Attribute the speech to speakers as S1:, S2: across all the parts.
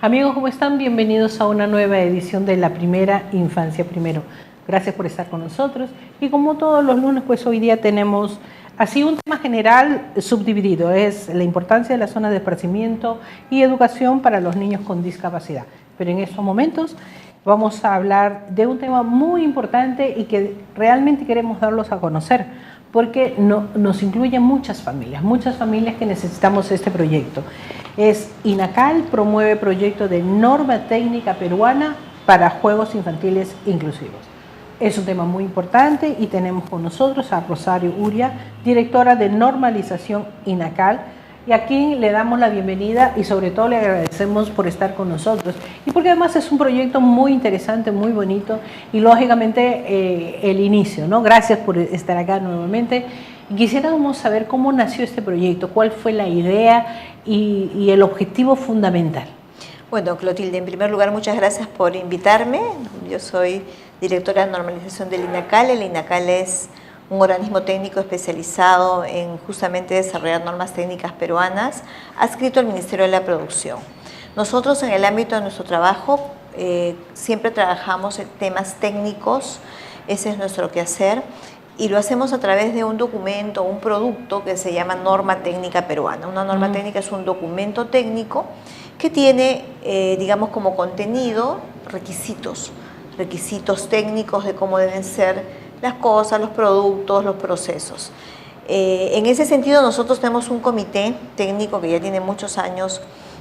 S1: Amigos, ¿cómo están? Bienvenidos a una nueva edición de La Primera Infancia Primero. Gracias por estar con nosotros. Y como todos los lunes, pues hoy día tenemos así un tema general subdividido. Es la importancia de las zonas de esparcimiento y educación para los niños con discapacidad. Pero en estos momentos vamos a hablar de un tema muy importante y que realmente queremos darlos a conocer, porque nos incluyen muchas familias que necesitamos este proyecto. INACAL promueve proyecto de norma técnica peruana para juegos infantiles inclusivos. Es un tema muy importante y tenemos con nosotros a Rosario Uria, directora de normalización INACAL, y a quien le damos la bienvenida y sobre todo le agradecemos por estar con nosotros. Y porque además es un proyecto muy interesante, muy bonito y lógicamente el inicio, ¿no? Gracias por estar acá nuevamente. Quisiéramos saber cómo nació este proyecto, cuál fue la idea y el objetivo fundamental.
S2: Bueno, Clotilde, en primer lugar, muchas gracias por invitarme. Yo soy directora de normalización del INACAL. El INACAL es un organismo técnico especializado en justamente desarrollar normas técnicas peruanas, adscrito al Ministerio de la Producción. Nosotros en el ámbito de nuestro trabajo siempre trabajamos en temas técnicos, ese es nuestro quehacer, y lo hacemos a través de un documento, un producto que se llama Norma Técnica Peruana. Una norma técnica es un documento técnico que tiene, digamos, como contenido requisitos técnicos de cómo deben ser las cosas, los productos, los procesos. En ese sentido, nosotros tenemos un comité técnico que ya tiene muchos años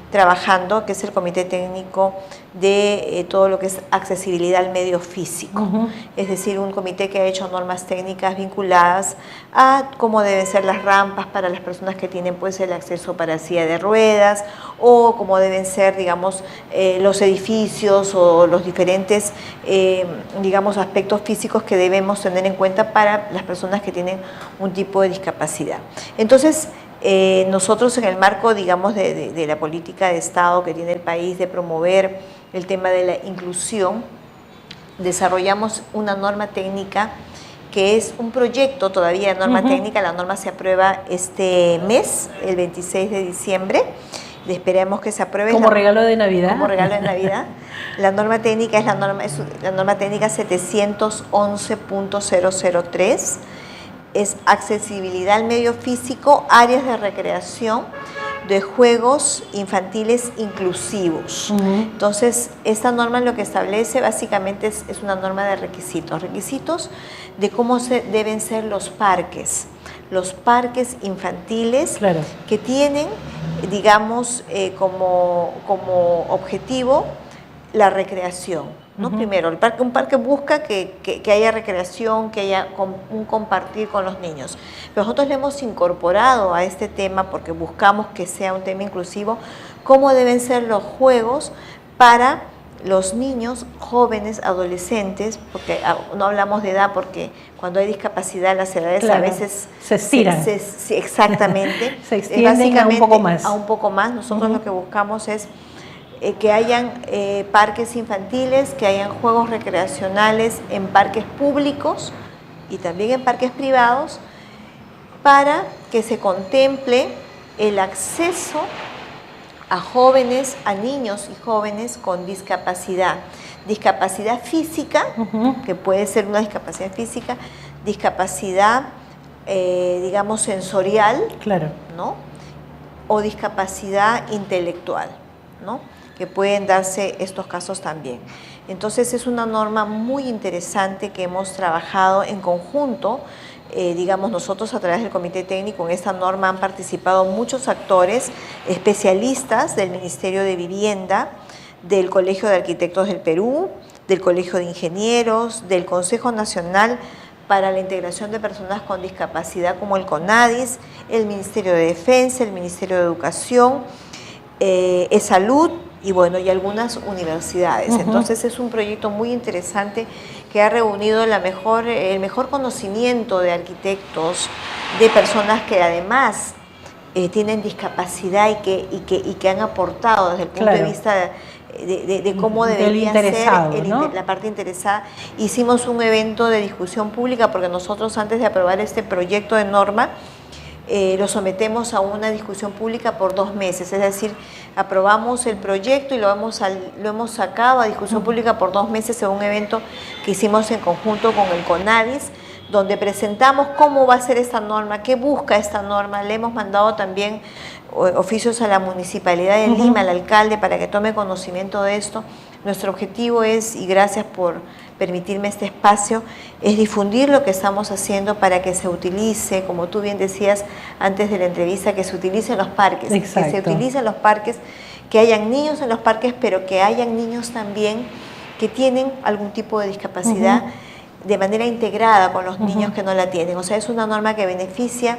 S2: trabajando, que es el Comité Técnico de todo lo que es accesibilidad al medio físico. Es decir, un comité que ha hecho normas técnicas vinculadas a cómo deben ser las rampas para las personas que tienen pues el acceso para silla de ruedas, o cómo deben ser, digamos, los edificios o los diferentes, digamos, aspectos físicos que debemos tener en cuenta para las personas que tienen un tipo de discapacidad. Entonces, nosotros en el marco, digamos, de la política de Estado que tiene el país de promover el tema de la inclusión, desarrollamos una norma técnica que es un proyecto todavía de norma técnica. La norma se aprueba este mes, el 26 de diciembre. Esperemos que se apruebe.
S1: Como regalo de Navidad.
S2: Como regalo de Navidad. La norma técnica es la norma técnica 711.003. Es accesibilidad al medio físico, áreas de recreación, de juegos infantiles inclusivos. Entonces, esta norma lo que establece básicamente es una norma de requisitos de cómo deben ser los parques infantiles, claro, que tienen, digamos, como objetivo la recreación. ¿No? Primero, un parque busca que haya recreación, que haya un compartir con los niños. Pero nosotros le hemos incorporado a este tema, porque buscamos que sea un tema inclusivo, cómo deben ser los juegos para los niños, jóvenes, adolescentes, porque no hablamos de edad, porque cuando hay discapacidad las edades, claro, a veces
S1: se estiran.
S2: Sí, exactamente.
S1: Se extienden a un poco más.
S2: A un poco más. Nosotros lo que buscamos es que hayan parques infantiles, que hayan juegos recreacionales en parques públicos y también en parques privados, para que se contemple el acceso a jóvenes, a niños y jóvenes con discapacidad física, que puede ser una discapacidad física, discapacidad, digamos, sensorial, claro, ¿no? O discapacidad intelectual, ¿no? Que pueden darse estos casos también. Entonces es una norma muy interesante que hemos trabajado en conjunto. Digamos, nosotros a través del Comité Técnico en esta norma han participado muchos actores, especialistas del Ministerio de Vivienda, del Colegio de Arquitectos del Perú, del Colegio de Ingenieros, del Consejo Nacional para la Integración de Personas con Discapacidad, como el CONADIS, el Ministerio de Defensa, el Ministerio de Educación, Salud, y bueno, y algunas universidades. Entonces es un proyecto muy interesante que ha reunido el mejor conocimiento de arquitectos, de personas que además tienen discapacidad y que han aportado desde el punto, claro, de vista de cómo debería ser, ¿no?, la parte interesada. Hicimos un evento de discusión pública porque nosotros, antes de aprobar este proyecto de norma, lo sometemos a una discusión pública por 2 meses, es decir, aprobamos el proyecto y lo hemos sacado a discusión pública por 2 meses en un evento que hicimos en conjunto con el CONADIS, donde presentamos cómo va a ser esta norma, qué busca esta norma. Le hemos mandado también oficios a la Municipalidad de Lima, al alcalde, para que tome conocimiento de esto. Nuestro objetivo es, y gracias por permitirme este espacio, es difundir lo que estamos haciendo para que se utilice, como tú bien decías antes de la entrevista, que se utilice en los parques.
S1: Exacto.
S2: Que se utilice en los parques, que hayan niños en los parques, pero que hayan niños también que tienen algún tipo de discapacidad de manera integrada con los niños que no la tienen. O sea, es una norma que beneficia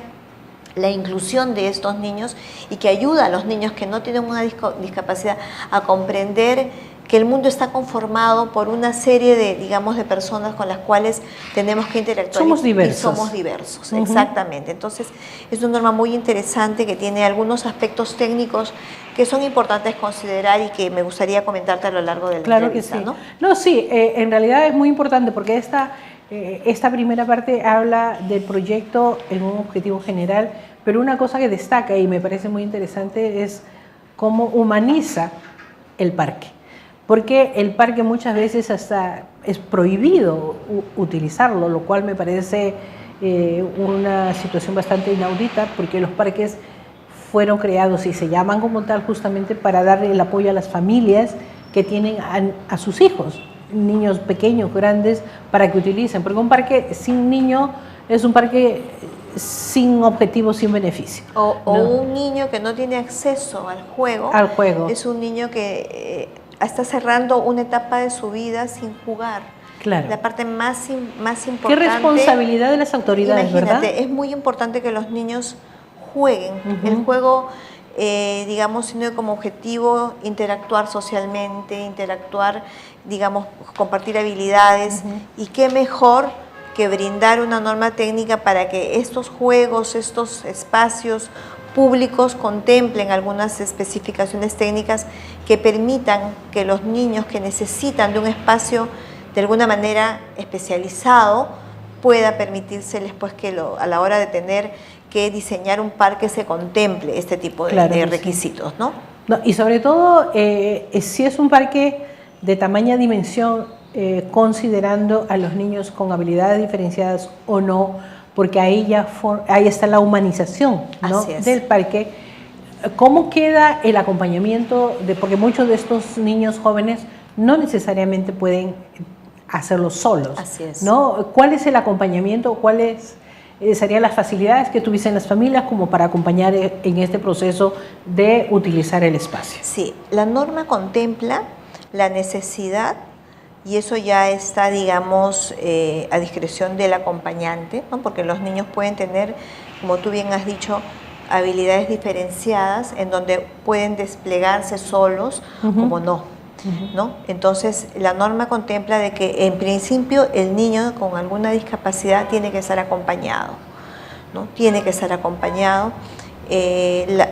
S2: la inclusión de estos niños y que ayuda a los niños que no tienen una discapacidad a comprender que el mundo está conformado por una serie de, digamos, de personas con las cuales tenemos que interactuar.
S1: Somos diversos.
S2: Y somos diversos, exactamente. Entonces, es una norma muy interesante que tiene algunos aspectos técnicos que son importantes considerar y que me gustaría comentarte a lo largo de la entrevista,
S1: que sí.
S2: ¿no?
S1: No, sí, en realidad es muy importante porque esta primera parte habla del proyecto en un objetivo general, pero una cosa que destaca y me parece muy interesante es cómo humaniza el parque. Porque el parque muchas veces hasta es prohibido utilizarlo, lo cual me parece una situación bastante inaudita, porque los parques fueron creados y se llaman como tal justamente para darle el apoyo a las familias que tienen a sus hijos, niños pequeños, grandes, para que utilicen. Porque un parque sin niño es un parque sin objetivo, sin beneficio.
S2: O un niño que no tiene acceso al juego. Es un niño que está cerrando una etapa de su vida sin jugar.
S1: Claro.
S2: La parte más importante.
S1: Qué responsabilidad de las autoridades,
S2: imagínate,
S1: ¿verdad?
S2: Es muy importante que los niños jueguen. El juego, digamos, tiene como objetivo interactuar socialmente, digamos, compartir habilidades. Y qué mejor que brindar una norma técnica para que estos juegos, estos espacios públicos contemplen algunas especificaciones técnicas que permitan que los niños que necesitan de un espacio de alguna manera especializado pueda permitírseles pues que a la hora de tener que diseñar un parque se contemple este tipo de requisitos, ¿no?
S1: Y sobre todo, si es un parque de tamaña dimensión, considerando a los niños con habilidades diferenciadas o no, porque ahí está la humanización, ¿no?, del parque. ¿Cómo queda el acompañamiento? Porque muchos de estos niños jóvenes no necesariamente pueden hacerlo solos.
S2: Así es.
S1: ¿No? ¿Cuál es el acompañamiento? ¿Cuáles serían las facilidades que tuviesen las familias como para acompañar en este proceso de utilizar el espacio?
S2: Sí, la norma contempla la necesidad, y eso ya está, digamos, a discreción del acompañante, ¿no? Porque los niños pueden tener, como tú bien has dicho, habilidades diferenciadas en donde pueden desplegarse solos como no, ¿no? Entonces, la norma contempla de que en principio el niño con alguna discapacidad tiene que estar acompañado, ¿no? Tiene que estar acompañado.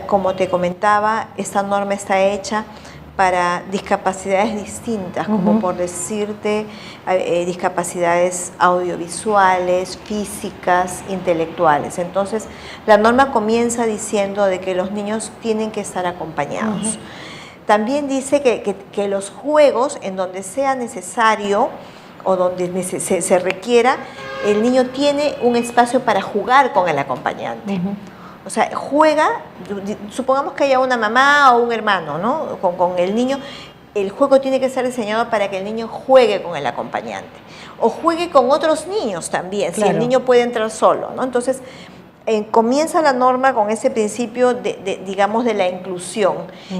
S2: Como te comentaba, esta norma está hecha para discapacidades distintas, como por decirte, discapacidades audiovisuales, físicas, intelectuales. Entonces, la norma comienza diciendo de que los niños tienen que estar acompañados. También dice que los juegos, en donde sea necesario o donde se requiera, el niño tiene un espacio para jugar con el acompañante. O sea, juega, supongamos que haya una mamá o un hermano, ¿no?, con el niño. El juego tiene que estar diseñado para que el niño juegue con el acompañante o juegue con otros niños también, si el niño puede entrar solo, ¿no? Entonces, comienza la norma con ese principio digamos, de la inclusión.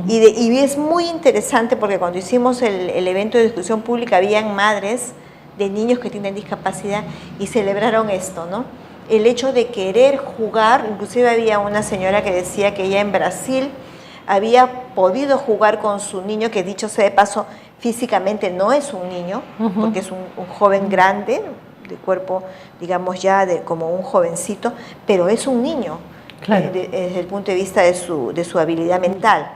S2: Y es muy interesante porque cuando hicimos el evento de discusión pública, habían madres de niños que tienen discapacidad y celebraron esto, ¿no? El hecho de querer jugar. Inclusive había una señora que decía que ella en Brasil había podido jugar con su niño, que dicho sea de paso, físicamente no es un niño, porque es un joven grande, de cuerpo, digamos ya como un jovencito, pero es un niño, desde el punto de vista de su habilidad mental.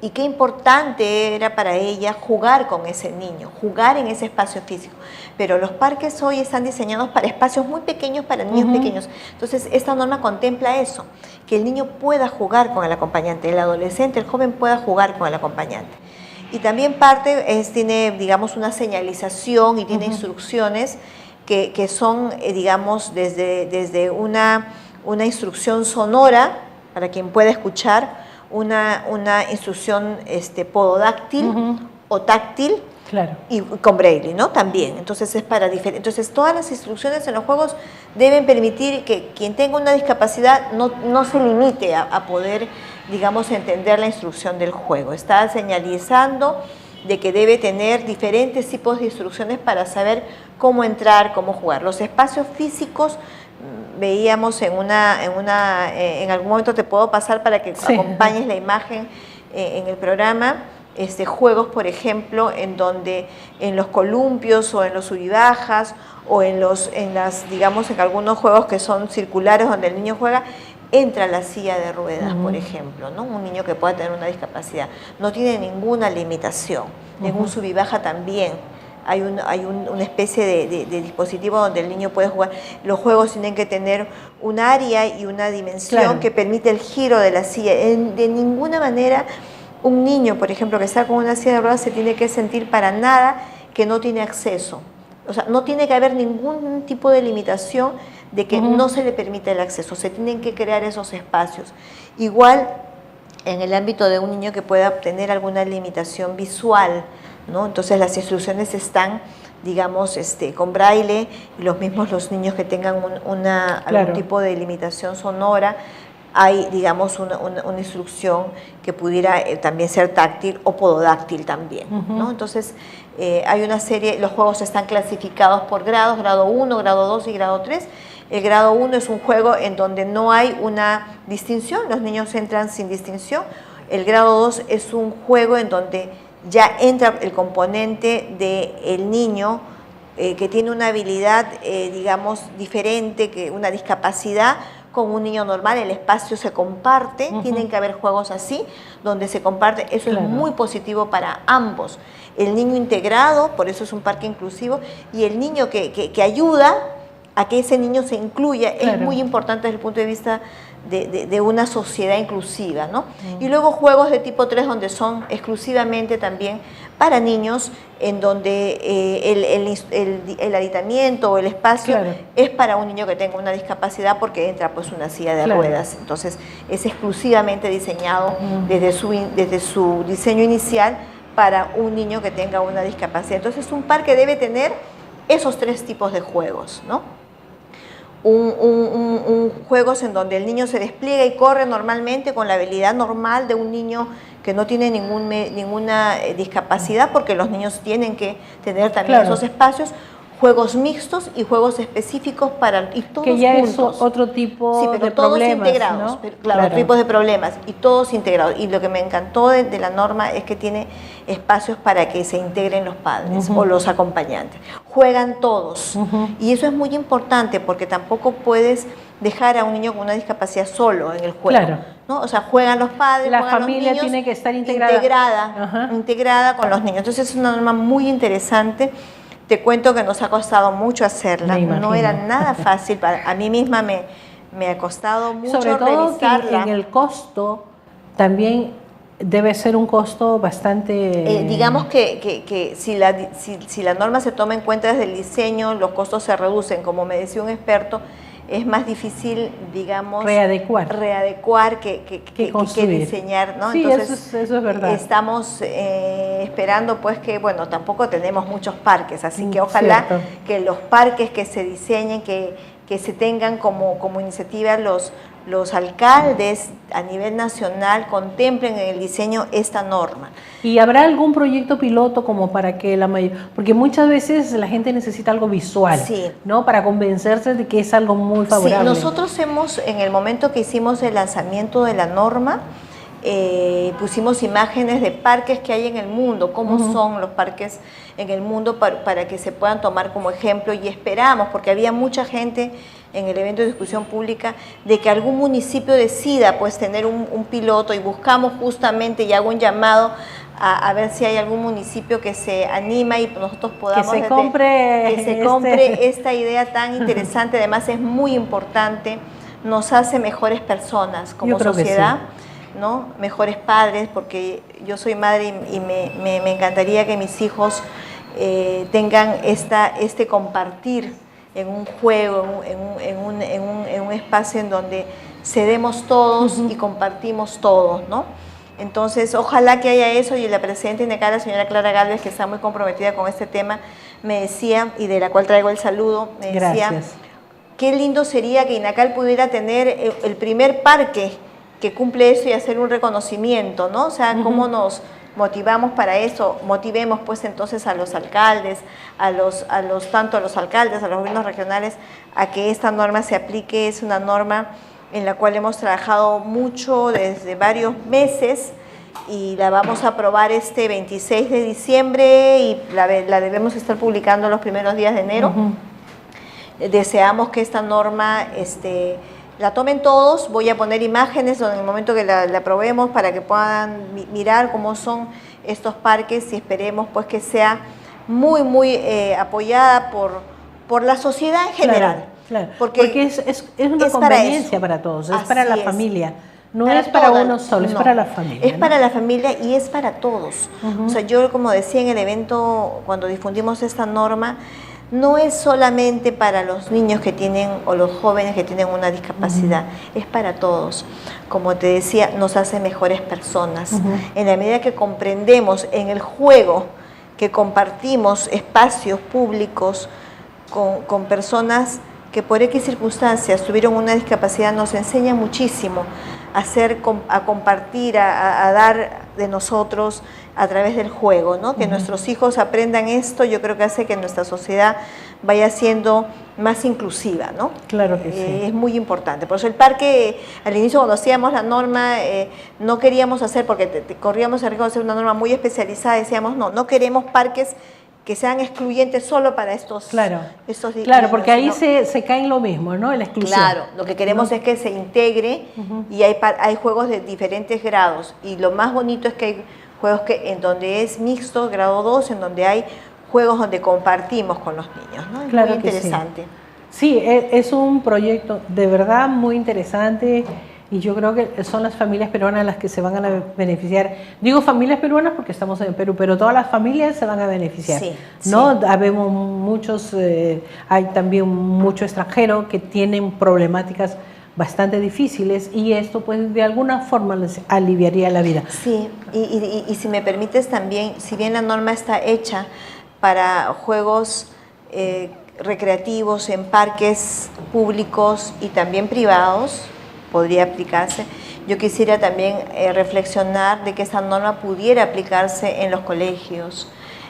S2: y qué importante era para ella jugar con ese niño, jugar en ese espacio físico. Pero los parques hoy están diseñados para espacios muy pequeños, para niños pequeños. Entonces, esta norma contempla eso, que el niño pueda jugar con el acompañante, el adolescente, el joven pueda jugar con el acompañante. Y también tiene, digamos, una señalización y tiene instrucciones que son, digamos, desde una instrucción sonora, para quien pueda escuchar, una instrucción pododáctil o táctil,
S1: claro,
S2: y con braille, ¿no? También. Entonces es para diferentes. Entonces todas las instrucciones en los juegos deben permitir que quien tenga una discapacidad no se limite a poder, digamos, entender la instrucción del juego. Está señalizando de que debe tener diferentes tipos de instrucciones para saber cómo entrar, cómo jugar. Los espacios físicos, veíamos en algún momento te puedo pasar para que acompañes la imagen en el programa, juegos, por ejemplo, en donde en los columpios o en los subibajas o digamos, en algunos juegos que son circulares donde el niño juega, entra la silla de ruedas, por ejemplo, ¿no? Un niño que pueda tener una discapacidad. No tiene ninguna limitación. En un subibaja también hay una especie de dispositivo donde el niño puede jugar. Los juegos tienen que tener un área y una dimensión que permite el giro de la silla. De ninguna manera un niño, por ejemplo, que está con una silla de ruedas se tiene que sentir para nada que no tiene acceso. O sea, no tiene que haber ningún tipo de limitación de que no se le permite el acceso. Se tienen que crear esos espacios. Igual en el ámbito de un niño que pueda obtener alguna limitación visual, ¿no? Entonces las instrucciones están, digamos, con braille, y los niños que tengan algún tipo de limitación sonora, hay, digamos, una instrucción que pudiera también ser táctil o pododáctil también, ¿no? Entonces hay una serie, los juegos están clasificados por grados, grado 1, grado 2 y grado 3. El grado 1 es un juego en donde no hay una distinción, los niños entran sin distinción. El grado 2 es un juego en donde ya entra el componente del niño que tiene una habilidad, digamos, diferente, una discapacidad con un niño normal. El espacio se comparte, tienen que haber juegos así, donde se comparte. Eso es muy positivo para ambos. El niño integrado, por eso es un parque inclusivo, y el niño que ayuda a que ese niño se incluya, es muy importante desde el punto de vista de una sociedad inclusiva, ¿no? Y luego juegos de tipo 3 donde son exclusivamente también para niños, en donde el aditamiento o el espacio es para un niño que tenga una discapacidad, porque entra pues una silla de ruedas. Entonces es exclusivamente diseñado desde su diseño inicial para un niño que tenga una discapacidad. Entonces un parque debe tener esos 3 tipos de juegos, ¿no? Juegos en donde el niño se despliega y corre normalmente con la habilidad normal de un niño que no tiene ninguna discapacidad, porque los niños tienen que tener también esos espacios. Juegos mixtos y juegos específicos y todos
S1: que ya
S2: juntos.
S1: Es otro tipo
S2: pero
S1: de
S2: todos
S1: problemas,
S2: integrados,
S1: ¿no?
S2: Claro, tipos de problemas y todos integrados. Y lo que me encantó de la norma es que tiene espacios para que se integren los padres o los acompañantes. Juegan todos. Y eso es muy importante, porque tampoco puedes dejar a un niño con una discapacidad solo en el juego, ¿no? O sea, juegan los padres,
S1: la
S2: juegan
S1: familia
S2: los niños,
S1: tiene que estar integrada
S2: con los niños. Entonces es una norma muy interesante. Te cuento que nos ha costado mucho hacerla, no era nada fácil, a mí misma me ha costado mucho revisarla.
S1: Sobre todo que en el costo también debe ser un costo bastante...
S2: digamos que si la norma se toma en cuenta desde el diseño, los costos se reducen. Como me decía un experto, es más difícil, digamos, readecuar que diseñar, ¿no?
S1: Sí,
S2: entonces,
S1: eso es verdad.
S2: Estamos esperando, pues, que, bueno, tampoco tenemos muchos parques, así que ojalá que los parques que se diseñen, que se tengan como iniciativa los alcaldes a nivel nacional, contemplen en el diseño esta norma.
S1: ¿Y habrá algún proyecto piloto como para que porque muchas veces la gente necesita algo visual, ¿no? Para convencerse de que es algo muy favorable.
S2: Sí, nosotros en el momento que hicimos el lanzamiento de la norma, pusimos imágenes de parques que hay en el mundo, cómo son los parques en el mundo, para que se puedan tomar como ejemplo, y esperamos, porque había mucha gente en el evento de discusión pública, de que algún municipio decida pues tener un piloto, y buscamos justamente, y hago un llamado a ver si hay algún municipio que se anima y nosotros podamos
S1: que se compre
S2: esta idea tan interesante. Además es muy importante, nos hace mejores personas como sociedad, ¿no? Mejores padres, porque yo soy madre y me encantaría que mis hijos tengan este compartir en un juego, en un espacio en donde cedemos todos y compartimos todos, ¿no? Entonces, ojalá que haya eso, y la presidenta INACAL, la señora Clara Gálvez, que está muy comprometida con este tema, me decía, y de la cual traigo el saludo, me decía,
S1: gracias,
S2: qué lindo sería que INACAL pudiera tener el primer parque que cumple eso y hacer un reconocimiento, ¿no? O sea, cómo nos motivamos para eso. Motivemos pues entonces a los alcaldes, tanto a los alcaldes, a los gobiernos regionales, a que esta norma se aplique. Es una norma en la cual hemos trabajado mucho desde varios meses, y la vamos a aprobar este 26 de diciembre y la debemos estar publicando los primeros días de enero. Deseamos que esta norma la tomen todos. Voy a poner imágenes en el momento que la aprobemos para que puedan mirar cómo son estos parques, y esperemos pues que sea muy, muy apoyada por la sociedad en general.
S1: Claro, porque es una conveniencia para todos, es para la familia. No es para uno solo, es para la familia.
S2: Es para la familia y es para todos. O sea, yo, como decía en el evento, cuando difundimos esta norma, no es solamente para los niños que tienen, o los jóvenes que tienen una discapacidad, es para todos. Como te decía, nos hace mejores personas. En la medida que comprendemos en el juego, que compartimos espacios públicos con personas que por X circunstancias tuvieron una discapacidad, nos enseña muchísimo a compartir, a dar de nosotros a través del juego, ¿no? Que nuestros hijos aprendan esto, yo creo que hace que nuestra sociedad vaya siendo más inclusiva, ¿no?
S1: Claro que sí.
S2: Es muy importante. Por eso el parque, al inicio cuando hacíamos la norma, no queríamos hacer, porque corríamos el riesgo de hacer una norma muy especializada, decíamos no queremos parques que sean excluyentes solo para estos
S1: Claro, porque ahí se cae en lo mismo, ¿no? En la exclusión.
S2: Claro, lo que queremos es que se integre, y hay juegos de diferentes grados, y lo más bonito es que hay juegos en donde es mixto, grado 2, en donde hay juegos donde compartimos con los niños, ¿no? Es
S1: claro,
S2: muy interesante.
S1: Sí, es un proyecto de verdad muy interesante. Y yo creo que son las familias peruanas las que se van a beneficiar. Digo familias peruanas porque estamos en Perú, pero todas las familias se van a beneficiar.
S2: Sí,
S1: ¿no? Habemos muchos, hay también mucho extranjero que tienen problemáticas bastante difíciles, y esto pues de alguna forma les aliviaría la vida.
S2: Sí, y si me permites también, si bien la norma está hecha para juegos recreativos en parques públicos y también privados, podría aplicarse. Yo quisiera también reflexionar de que esta norma pudiera aplicarse en los colegios,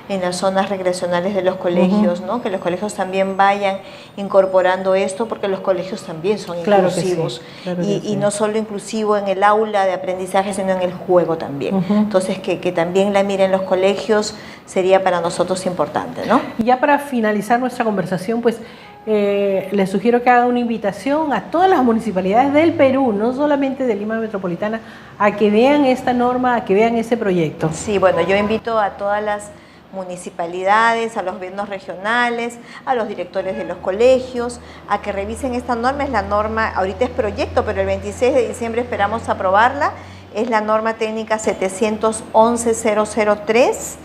S2: en las zonas recreacionales de los colegios, ¿no? Que los colegios también vayan incorporando esto, porque los colegios también son inclusivos. Y no solo inclusivo en el aula de aprendizaje, sino en el juego también. Entonces, que también la miren los colegios sería para nosotros importante, ¿no?
S1: Y ya para finalizar nuestra conversación, pues les sugiero que haga una invitación a todas las municipalidades del Perú, no solamente de Lima Metropolitana, a que vean esta norma, a que vean ese proyecto.
S2: Sí, bueno, yo invito a todas las municipalidades, a los gobiernos regionales, a los directores de los colegios, a que revisen esta norma. Es la norma, ahorita es proyecto, pero el 26 de diciembre esperamos aprobarla. Es la norma técnica 711-003,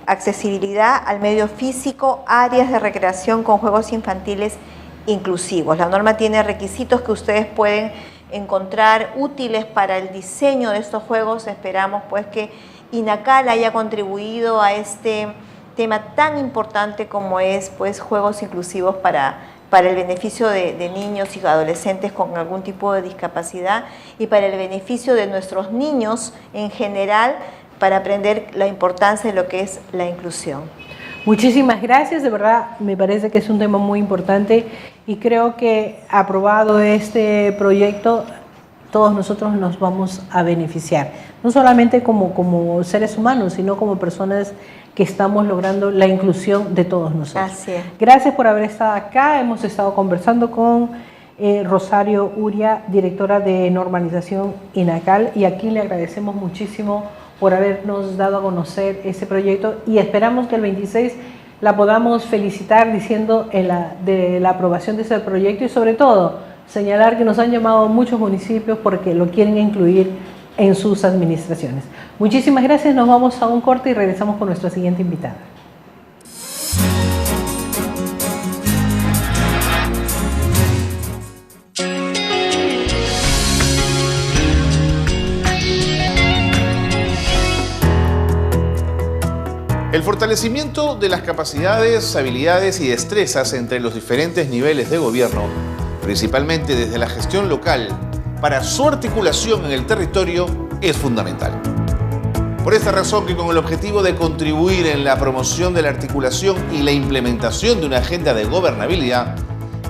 S2: accesibilidad al medio físico, áreas de recreación con juegos infantiles inclusivos. La norma tiene requisitos que ustedes pueden encontrar útiles para el diseño de estos juegos. Esperamos pues que INACAL haya contribuido a este tema tan importante como es pues juegos inclusivos para el beneficio de niños y adolescentes con algún tipo de discapacidad, y para el beneficio de nuestros niños en general, para aprender la importancia de lo que es la inclusión.
S1: Muchísimas gracias, de verdad me parece que es un tema muy importante, y creo que aprobado este proyecto todos nosotros nos vamos a beneficiar, no solamente como seres humanos, sino como personas que estamos logrando la inclusión de todos nosotros.
S2: Así es.
S1: Gracias por haber estado acá. Hemos estado conversando con Rosario Uria, directora de normalización INACAL, y a quien le agradecemos muchísimo por habernos dado a conocer ese proyecto, y esperamos que el 26 la podamos felicitar diciendo de la aprobación de ese proyecto, y sobre todo señalar que nos han llamado muchos municipios porque lo quieren incluir en sus administraciones. Muchísimas gracias, nos vamos a un corte y regresamos con nuestra siguiente invitada.
S3: El fortalecimiento de las capacidades, habilidades y destrezas entre los diferentes niveles de gobierno, principalmente desde la gestión local, para su articulación en el territorio, es fundamental. Por esta razón, que con el objetivo de contribuir en la promoción de la articulación y la implementación de una agenda de gobernabilidad,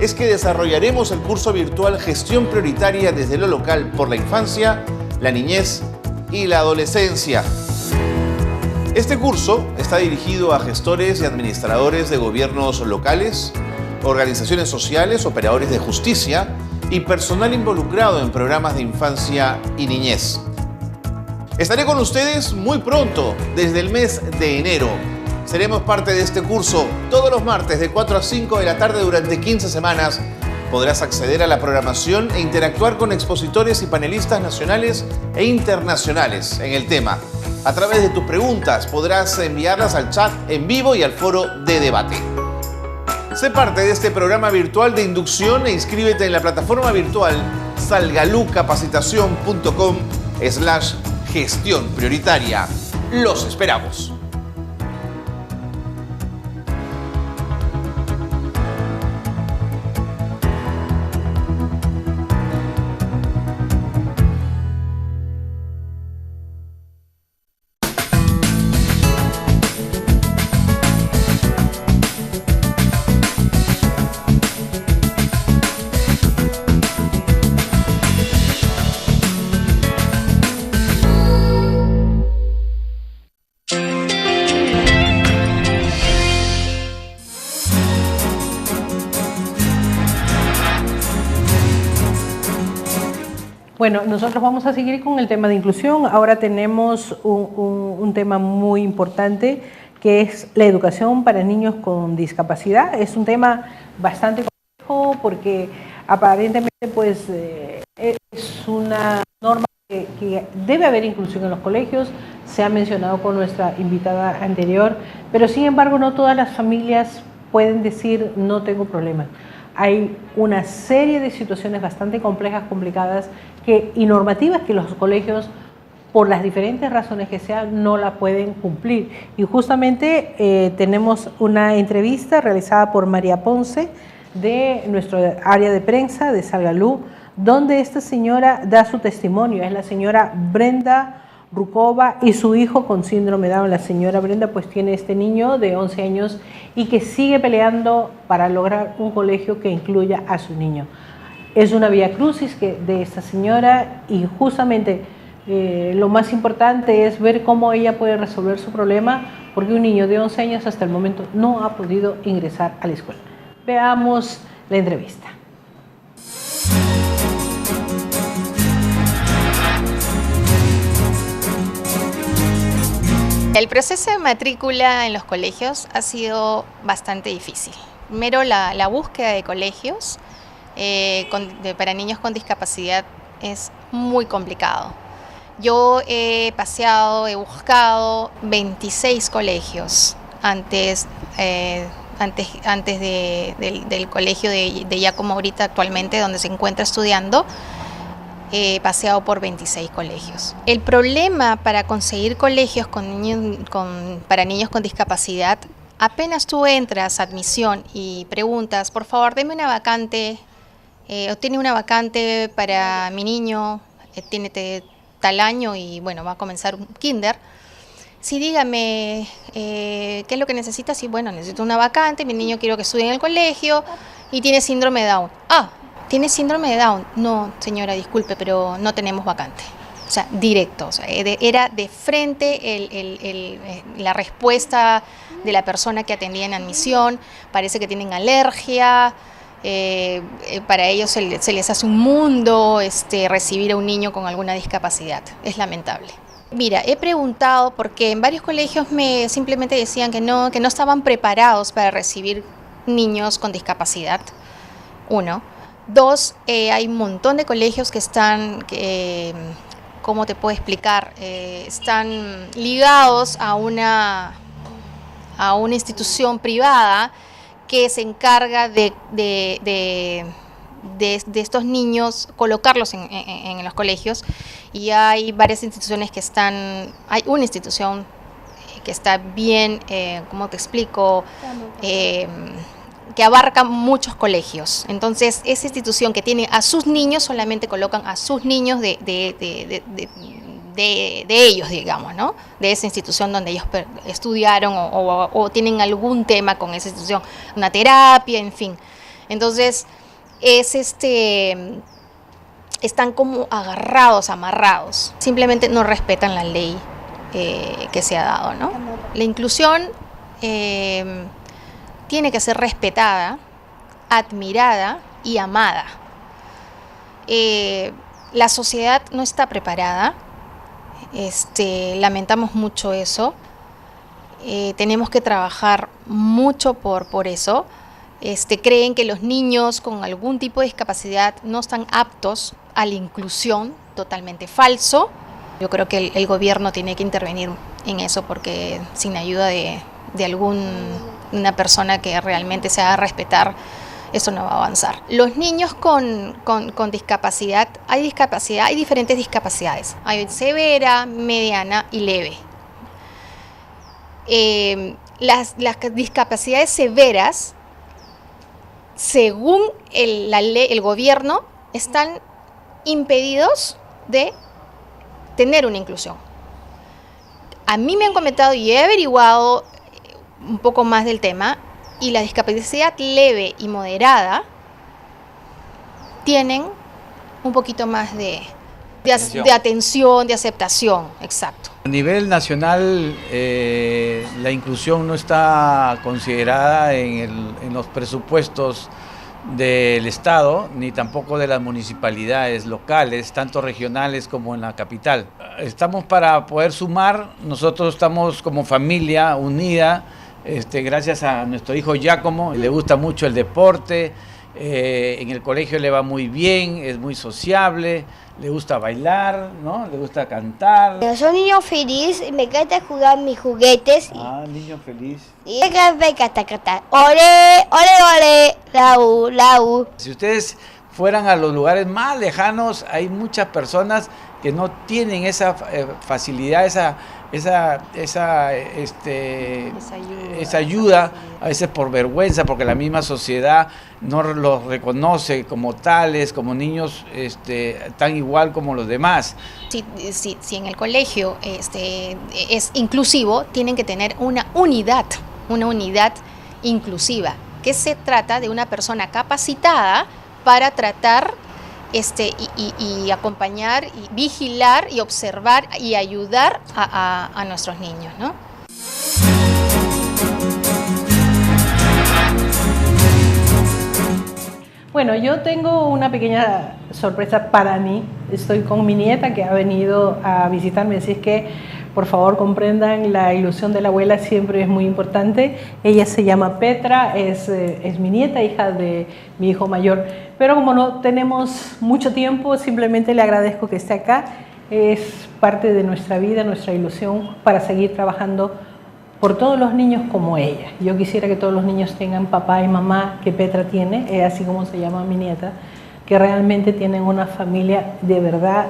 S3: es que desarrollaremos el curso virtual Gestión Prioritaria desde lo local por la infancia, la niñez y la adolescencia. Este curso está dirigido a gestores y administradores de gobiernos locales, organizaciones sociales, operadores de justicia y personal involucrado en programas de infancia y niñez. Estaré con ustedes muy pronto, desde el mes de enero. Seremos parte de este curso todos los martes de 4 a 5 de la tarde durante 15 semanas. Podrás acceder a la programación e interactuar con expositores y panelistas nacionales e internacionales en el tema. A través de tus preguntas podrás enviarlas al chat en vivo y al foro de debate. Sé parte de este programa virtual de inducción e inscríbete en la plataforma virtual salgalucapacitacion.com/gestión prioritaria. Los esperamos.
S1: Bueno, nosotros vamos a seguir con el tema de inclusión. Ahora tenemos un tema muy importante, que es la educación para niños con discapacidad. Es un tema bastante complejo porque aparentemente pues, es una norma que debe haber inclusión en los colegios. Se ha mencionado con nuestra invitada anterior, pero sin embargo no todas las familias pueden decir no tengo problemas. Hay una serie de situaciones bastante complejas, complicadas y normativas que los colegios, por las diferentes razones que sean, no la pueden cumplir. Y justamente tenemos una entrevista realizada por María Ponce de nuestro área de prensa de Salgalú, donde esta señora da su testimonio. Es la señora Brenda Rukova y su hijo con síndrome Down. La señora Brenda pues tiene este niño de 11 años y que sigue peleando para lograr un colegio que incluya a su niño. Es una vía crucis de esta señora, y justamente lo más importante es ver cómo ella puede resolver su problema, porque un niño de 11 años hasta el momento no ha podido ingresar a la escuela. Veamos la entrevista.
S4: El proceso de matrícula en los colegios ha sido bastante difícil. Primero, la búsqueda de colegios para niños con discapacidad es muy complicado. Yo he paseado, he buscado 26 colegios antes del colegio de Giacomo ahorita actualmente, donde se encuentra estudiando. He paseado por 26 colegios. El problema para conseguir colegios para niños con discapacidad, apenas tú entras a admisión y preguntas, por favor, deme una vacante, tiene una vacante para mi niño, tiene tal año y bueno, va a comenzar un kinder. Sí, dígame, ¿qué es lo que necesitas? Sí, bueno, necesito una vacante, mi niño quiero que estudie en el colegio y tiene síndrome de Down. Ah, ¿tiene síndrome de Down? No, señora, disculpe, pero no tenemos vacante. O sea, directo. O sea, era de frente la respuesta de la persona que atendía en admisión. Parece que tienen alergia. Para ellos se les hace un mundo recibir a un niño con alguna discapacidad. Es lamentable. Mira, he preguntado porque en varios colegios simplemente decían que no estaban preparados para recibir niños con discapacidad. 1. 2, hay un montón de colegios que están, ¿cómo te puedo explicar? Están ligados a una institución privada que se encarga de estos niños, colocarlos en los colegios, y hay varias instituciones hay una institución que está bien, ¿cómo te explico? Que abarca muchos colegios. Entonces, esa institución que tiene a sus niños, solamente colocan a sus niños de ellos, digamos, ¿no? De esa institución donde ellos estudiaron o tienen algún tema con esa institución, una terapia, en fin. Entonces, están como amarrados. Simplemente no respetan la ley que se ha dado, ¿no? La inclusión tiene que ser respetada, admirada y amada. La sociedad no está preparada. Lamentamos mucho eso. Tenemos que trabajar mucho por eso. Creen que los niños con algún tipo de discapacidad no están aptos a la inclusión, totalmente falso. Yo creo que el gobierno tiene que intervenir en eso, porque sin ayuda de una persona que realmente se haga respetar, eso no va a avanzar. Los niños con discapacidad, hay diferentes discapacidades. Hay severa, mediana y leve. Las discapacidades severas, según el gobierno, están impedidos de tener una inclusión. A mí me han comentado y he averiguado un poco más del tema, y la discapacidad leve y moderada tienen un poquito más de atención, de aceptación, exacto.
S5: A nivel nacional, la inclusión no está considerada en los presupuestos del Estado, ni tampoco de las municipalidades locales, tanto regionales como en la capital. Estamos para poder sumar, nosotros estamos como familia unida, gracias a nuestro hijo Giacomo, le gusta mucho el deporte, en el colegio le va muy bien, es muy sociable, le gusta bailar, ¿no? Le gusta cantar.
S6: Yo soy niño feliz, me encanta jugar mis juguetes.
S5: Niño feliz.
S6: Y me encanta cantar. ¡Ole, ole, ole! ¡Lau!
S5: Si ustedes fueran a los lugares más lejanos, hay muchas personas que no tienen esa facilidad, esa ayuda, a veces por vergüenza, porque la misma sociedad no los reconoce como tales, como niños tan igual como los demás.
S4: Si en el colegio es inclusivo, tienen que tener una unidad inclusiva, que se trata de una persona capacitada para tratar y acompañar, y vigilar, y observar, y ayudar a nuestros niños, ¿no?
S1: Bueno, yo tengo una pequeña sorpresa para mí. Estoy con mi nieta que ha venido a visitarme, así es que por favor comprendan, la ilusión de la abuela siempre es muy importante. Ella se llama Petra, es mi nieta, hija de mi hijo mayor. Pero como no tenemos mucho tiempo, simplemente le agradezco que esté acá. Es parte de nuestra vida, nuestra ilusión para seguir trabajando por todos los niños como ella. Yo quisiera que todos los niños tengan papá y mamá que Petra tiene, así como se llama mi nieta, que realmente tienen una familia de verdad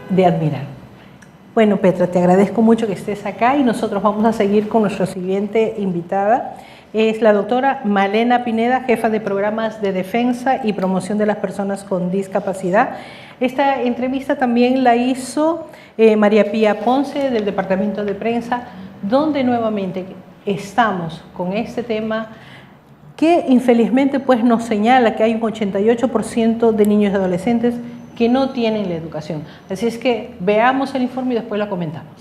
S1: de admirar. Bueno, Petra, te agradezco mucho que estés acá y nosotros vamos a seguir con nuestra siguiente invitada. Es la doctora Malena Pineda, jefa de programas de defensa y promoción de las personas con discapacidad. Esta entrevista también la hizo María Pía Ponce del Departamento de Prensa, donde nuevamente estamos con este tema que infelizmente pues nos señala que hay un 88% de niños y adolescentes que no tienen la educación. Así es que veamos el informe y después lo comentamos.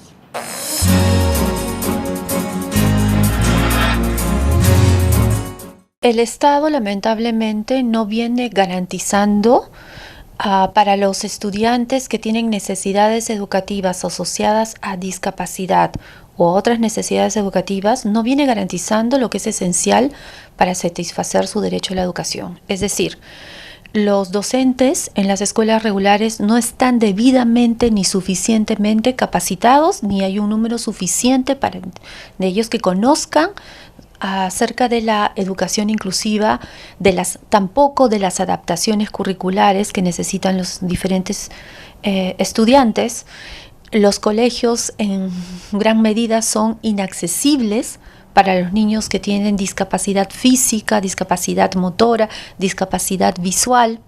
S7: el Estado lamentablemente no viene garantizando para los estudiantes que tienen necesidades educativas asociadas a discapacidad u otras necesidades educativas, no viene garantizando lo que es esencial para satisfacer su derecho a la educación. Es decir, los docentes en las escuelas regulares no están debidamente ni suficientemente capacitados, ni hay un número suficiente de ellos que conozcan acerca de la educación inclusiva, tampoco de las adaptaciones curriculares que necesitan los diferentes estudiantes. Los colegios en gran medida son inaccesibles para los niños que tienen discapacidad física, discapacidad motora, discapacidad visual.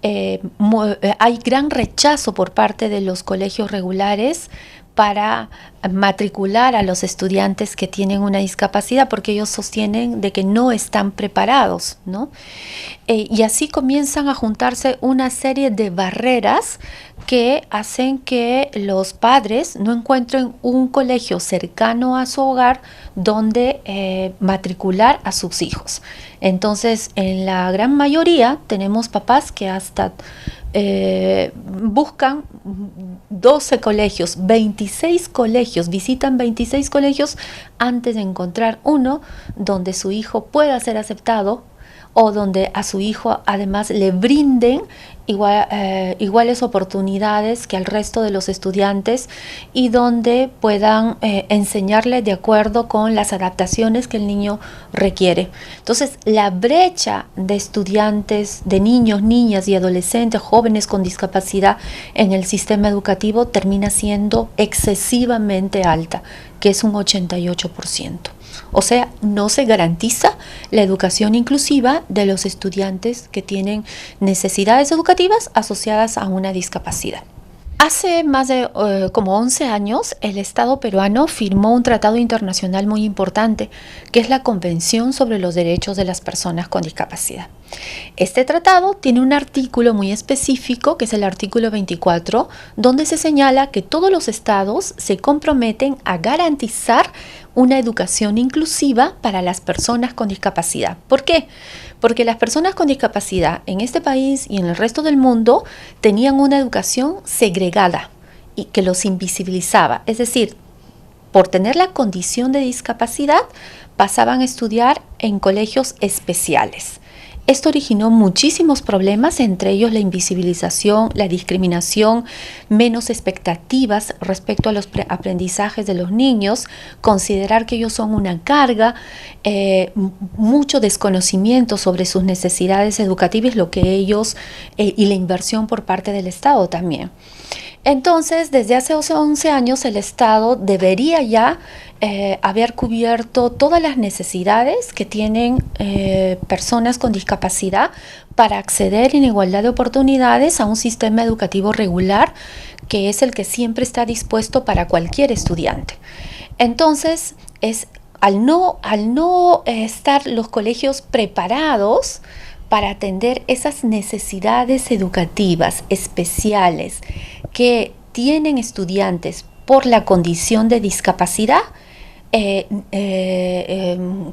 S7: Hay gran rechazo por parte de los colegios regulares para matricular a los estudiantes que tienen una discapacidad, porque ellos sostienen de que no están preparados, ¿no? Y así comienzan a juntarse una serie de barreras que hacen que los padres no encuentren un colegio cercano a su hogar donde matricular a sus hijos. Entonces, en la gran mayoría tenemos papás que hasta buscan 12 colegios, 26 colegios, visitan 26 colegios antes de encontrar uno donde su hijo pueda ser aceptado o donde a su hijo además le brinden iguales oportunidades que al resto de los estudiantes y donde puedan enseñarle de acuerdo con las adaptaciones que el niño requiere. Entonces, la brecha de estudiantes, de niños, niñas y adolescentes, jóvenes con discapacidad en el sistema educativo termina siendo excesivamente alta, que es un 88%. O sea, no se garantiza la educación inclusiva de los estudiantes que tienen necesidades educativas asociadas a una discapacidad. Hace más de como 11 años, el Estado peruano firmó un tratado internacional muy importante, que es la Convención sobre los Derechos de las Personas con Discapacidad. Este tratado tiene un artículo muy específico, que es el artículo 24, donde se señala que todos los estados se comprometen a garantizar una educación inclusiva para las personas con discapacidad. ¿Por qué? Porque las personas con discapacidad en este país y en el resto del mundo tenían una educación segregada y que los invisibilizaba. Es decir, por tener la condición de discapacidad, pasaban a estudiar en colegios especiales. Esto originó muchísimos problemas, entre ellos la invisibilización, la discriminación, menos expectativas respecto a los aprendizajes de los niños, considerar que ellos son una carga, mucho desconocimiento sobre sus necesidades educativas, lo que ellos y la inversión por parte del Estado también. Entonces, desde hace 11 años el Estado debería ya haber cubierto todas las necesidades que tienen personas con discapacidad para acceder en igualdad de oportunidades a un sistema educativo regular, que es el que siempre está dispuesto para cualquier estudiante. Entonces, al no estar los colegios preparados para atender esas necesidades educativas especiales que tienen estudiantes por la condición de discapacidad,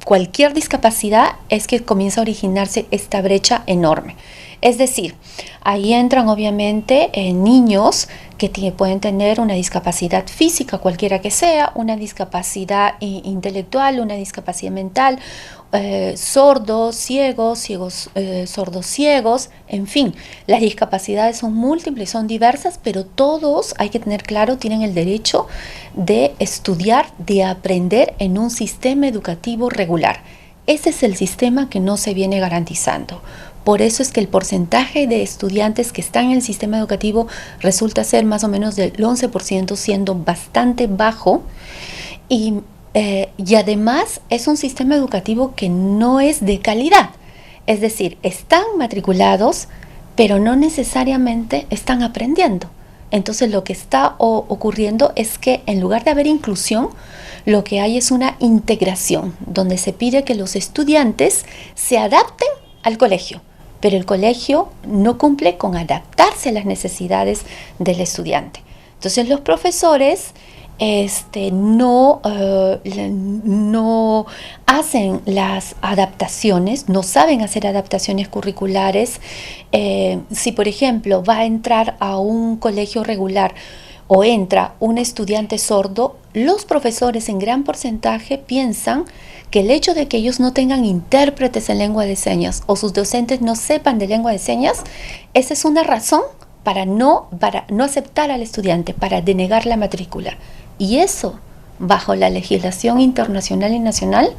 S7: cualquier discapacidad es que comienza a originarse esta brecha enorme. Es decir, ahí entran obviamente niños que pueden tener una discapacidad física, cualquiera que sea, una discapacidad intelectual, una discapacidad mental, sordos, ciegos, sordos ciegos, en fin, las discapacidades son múltiples, son diversas, pero todos, hay que tener claro, tienen el derecho de estudiar, de aprender en un sistema educativo regular. Ese es el sistema que no se viene garantizando. Por eso es que el porcentaje de estudiantes que están en el sistema educativo resulta ser más o menos del 11%, siendo bastante bajo, y además es un sistema educativo que no es de calidad. Es decir, están matriculados, pero no necesariamente están aprendiendo. Entonces lo que está ocurriendo es que en lugar de haber inclusión, lo que hay es una integración, donde se pide que los estudiantes se adapten al colegio, pero el colegio no cumple con adaptarse a las necesidades del estudiante. Entonces los profesores no hacen las adaptaciones, no saben hacer adaptaciones curriculares. Si, por ejemplo, va a entrar a un colegio regular o entra un estudiante sordo, los profesores en gran porcentaje piensan que el hecho de que ellos no tengan intérpretes en lengua de señas o sus docentes no sepan de lengua de señas, esa es una razón para no aceptar al estudiante, para denegar la matrícula. Y eso, bajo la legislación internacional y nacional,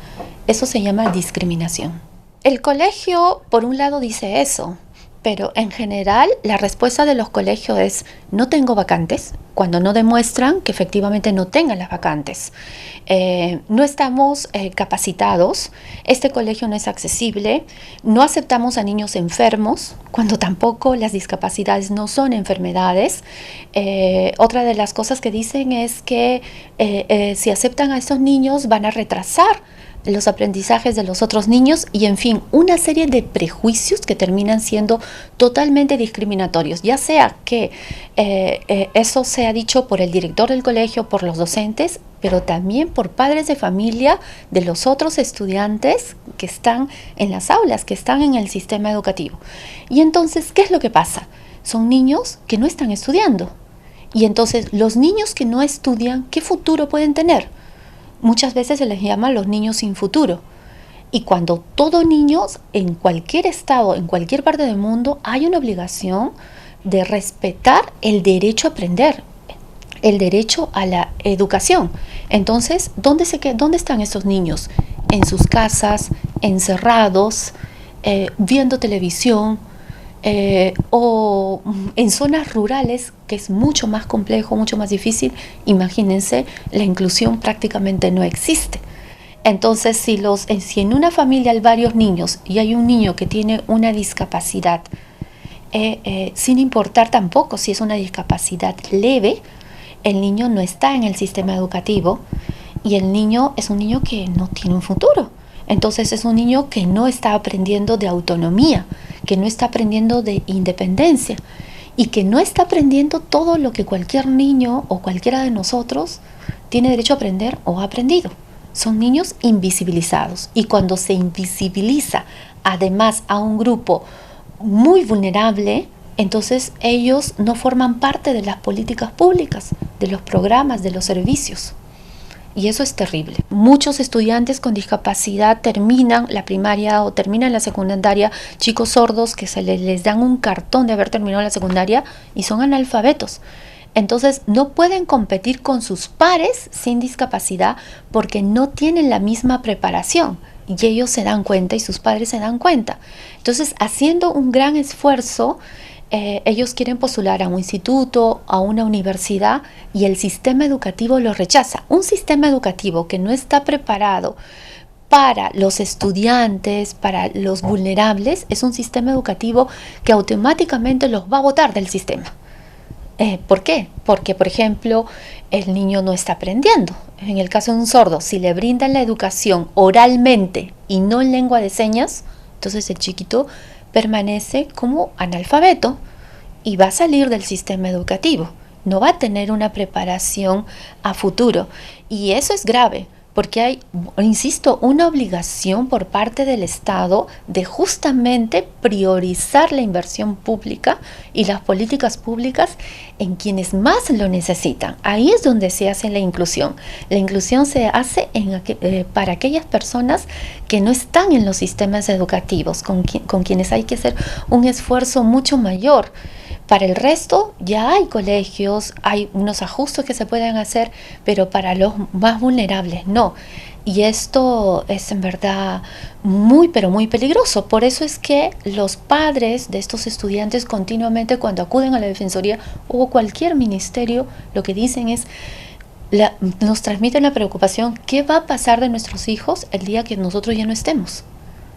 S7: eso se llama discriminación. El colegio, por un lado, dice eso, pero en general la respuesta de los colegios es: no tengo vacantes, cuando no demuestran que efectivamente no tengan las vacantes. No estamos capacitados, este colegio no es accesible, no aceptamos a niños enfermos, cuando tampoco las discapacidades no son enfermedades. Otra de las cosas que dicen es que si aceptan a estos niños van a retrasar los aprendizajes de los otros niños y, en fin, una serie de prejuicios que terminan siendo totalmente discriminatorios, ya sea que eso sea dicho por el director del colegio, por los docentes, pero también por padres de familia de los otros estudiantes que están en las aulas, que están en el sistema educativo. Y entonces, ¿qué es lo que pasa? Son niños que no están estudiando. Y entonces, los niños que no estudian, ¿qué futuro pueden tener? Muchas veces se les llama los niños sin futuro. Y cuando todo niño, en cualquier estado, en cualquier parte del mundo, hay una obligación de respetar el derecho a aprender, el derecho a la educación. Entonces, ¿dónde están estos niños? En sus casas, encerrados, viendo televisión, o en zonas rurales, que es mucho más complejo, mucho más difícil. Imagínense, la inclusión prácticamente no existe. Entonces, si en una familia hay varios niños y hay un niño que tiene una discapacidad, sin importar tampoco si es una discapacidad leve, el niño no está en el sistema educativo y el niño es un niño que no tiene un futuro. Entonces es un niño que no está aprendiendo de autonomía, que no está aprendiendo de independencia y que no está aprendiendo todo lo que cualquier niño o cualquiera de nosotros tiene derecho a aprender o ha aprendido. Son niños invisibilizados, y cuando se invisibiliza además a un grupo muy vulnerable, entonces ellos no forman parte de las políticas públicas, de los programas, de los servicios. Y eso es terrible. Muchos estudiantes con discapacidad terminan la primaria o terminan la secundaria, chicos sordos que les dan un cartón de haber terminado la secundaria y son analfabetos. Entonces no pueden competir con sus pares sin discapacidad porque no tienen la misma preparación. Y ellos se dan cuenta y sus padres se dan cuenta. Entonces, haciendo un gran esfuerzo, ellos quieren postular a un instituto, a una universidad, y el sistema educativo los rechaza. Un sistema educativo que no está preparado para los estudiantes, para los vulnerables, es un sistema educativo que automáticamente los va a botar del sistema. ¿Por qué? Porque, por ejemplo, el niño no está aprendiendo. En el caso de un sordo, si le brindan la educación oralmente y no en lengua de señas, entonces el chiquito permanece como analfabeto y va a salir del sistema educativo. No va a tener una preparación a futuro. Y eso es grave, porque hay, insisto, una obligación por parte del Estado de justamente priorizar la inversión pública y las políticas públicas en quienes más lo necesitan. Ahí es donde se hace la inclusión. La inclusión se hace para aquellas personas que no están en los sistemas educativos, con quienes hay que hacer un esfuerzo mucho mayor. Para el resto ya hay colegios, hay unos ajustes que se pueden hacer, pero para los más vulnerables no. Y esto es en verdad muy, pero muy peligroso. Por eso es que los padres de estos estudiantes continuamente, cuando acuden a la Defensoría o cualquier ministerio, lo que dicen es, nos transmiten la preocupación: ¿qué va a pasar de nuestros hijos el día que nosotros ya no estemos?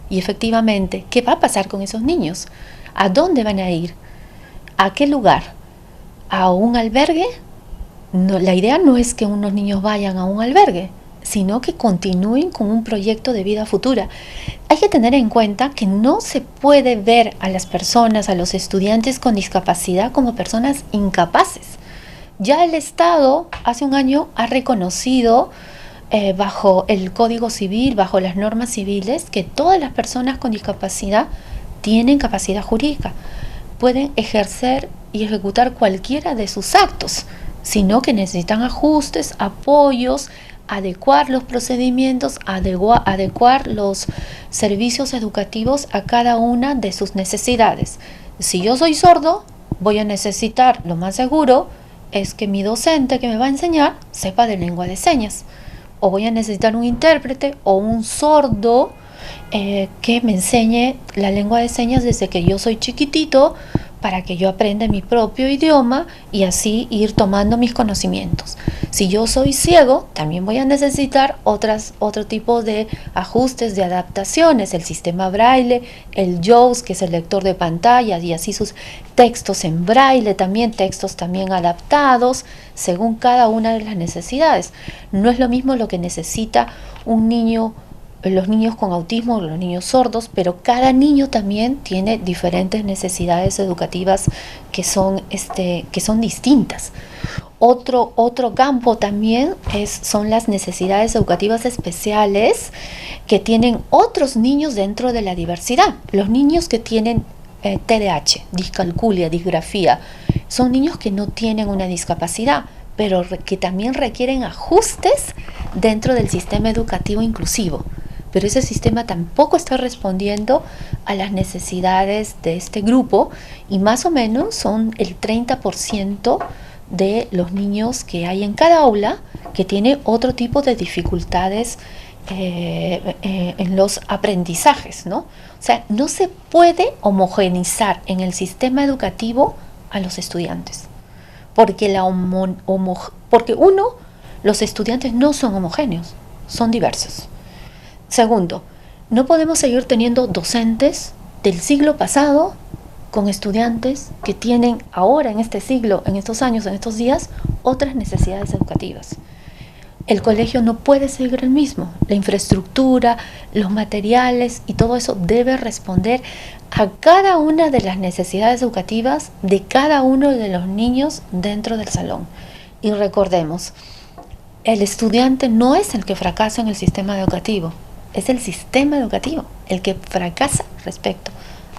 S7: Y efectivamente, ¿qué va a pasar con esos niños? ¿A dónde van a ir? ¿A qué lugar? ¿A un albergue? No, la idea no es que unos niños vayan a un albergue, sino que continúen con un proyecto de vida futura. Hay que tener en cuenta que no se puede ver a las personas, a los estudiantes con discapacidad como personas incapaces. Ya el Estado hace un año ha reconocido bajo el Código Civil, bajo las normas civiles, que todas las personas con discapacidad tienen capacidad jurídica, pueden ejercer y ejecutar cualquiera de sus actos, sino que necesitan ajustes, apoyos, adecuar los procedimientos, adecuar los servicios educativos a cada una de sus necesidades. Si yo soy sordo, voy a necesitar, lo más seguro es que mi docente que me va a enseñar sepa de lengua de señas, o voy a necesitar un intérprete o un sordo que me enseñe la lengua de señas desde que yo soy chiquitito, para que yo aprenda mi propio idioma y así ir tomando mis conocimientos. Si yo soy ciego, también voy a necesitar otro tipo de ajustes, de adaptaciones, el sistema braille, el JAWS, que es el lector de pantallas, y así sus textos en braille, también textos también adaptados según cada una de las necesidades. No es lo mismo lo que necesita un niño, los niños con autismo, los niños sordos, pero cada niño también tiene diferentes necesidades educativas que son distintas. Otro campo también son las necesidades educativas especiales que tienen otros niños dentro de la diversidad. Los niños que tienen TDAH, discalculia, disgrafía, son niños que no tienen una discapacidad, pero que también requieren ajustes dentro del sistema educativo inclusivo. Pero ese sistema tampoco está respondiendo a las necesidades de este grupo, y más o menos son el 30% de los niños que hay en cada aula que tiene otro tipo de dificultades en los aprendizajes, ¿no? O sea, no se puede homogeneizar en el sistema educativo a los estudiantes, porque los estudiantes no son homogéneos, son diversos. Segundo, no podemos seguir teniendo docentes del siglo pasado con estudiantes que tienen ahora, en este siglo, en estos años, en estos días, otras necesidades educativas. El colegio no puede seguir el mismo. La infraestructura, los materiales y todo eso debe responder a cada una de las necesidades educativas de cada uno de los niños dentro del salón. Y recordemos, el estudiante no es el que fracasa en el sistema educativo, es el sistema educativo el que fracasa respecto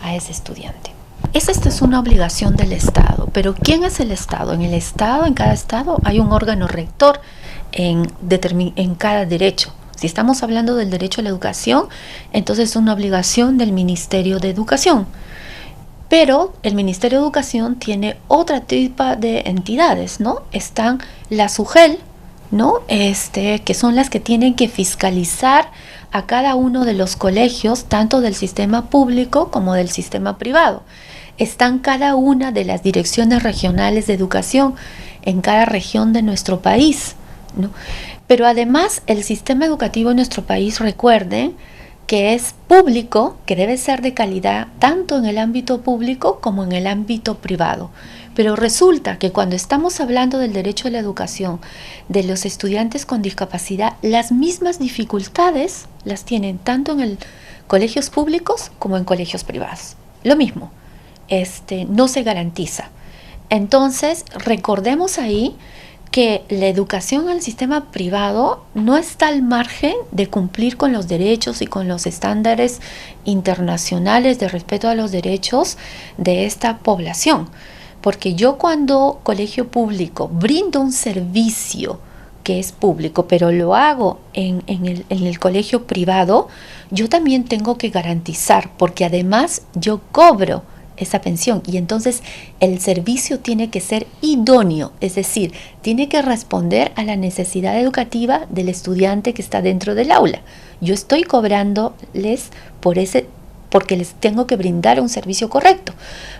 S7: a ese estudiante. Esta es una obligación del Estado, pero ¿quién es el Estado? En cada Estado hay un órgano rector en cada derecho. Si estamos hablando del derecho a la educación, entonces es una obligación del Ministerio de Educación. Pero el Ministerio de Educación tiene otra tipo de entidades, ¿no? Están la SUGEL, ¿no? Que son las que tienen que fiscalizar a cada uno de los colegios, tanto del sistema público como del sistema privado. Están cada una de las direcciones regionales de educación en cada región de nuestro país, ¿no? Pero además el sistema educativo en nuestro país, recuerden que es público, que debe ser de calidad tanto en el ámbito público como en el ámbito privado. Pero resulta que cuando estamos hablando del derecho a la educación de los estudiantes con discapacidad, las mismas dificultades las tienen tanto en colegios públicos como en colegios privados. Lo mismo, no se garantiza. Entonces, recordemos ahí que la educación al sistema privado no está al margen de cumplir con los derechos y con los estándares internacionales de respeto a los derechos de esta población. Porque yo, cuando colegio público brindo un servicio que es público, pero lo hago en el colegio privado, yo también tengo que garantizar, porque además yo cobro esa pensión, y entonces el servicio tiene que ser idóneo, es decir, tiene que responder a la necesidad educativa del estudiante que está dentro del aula. Yo estoy cobrándoles porque les tengo que brindar un servicio correcto.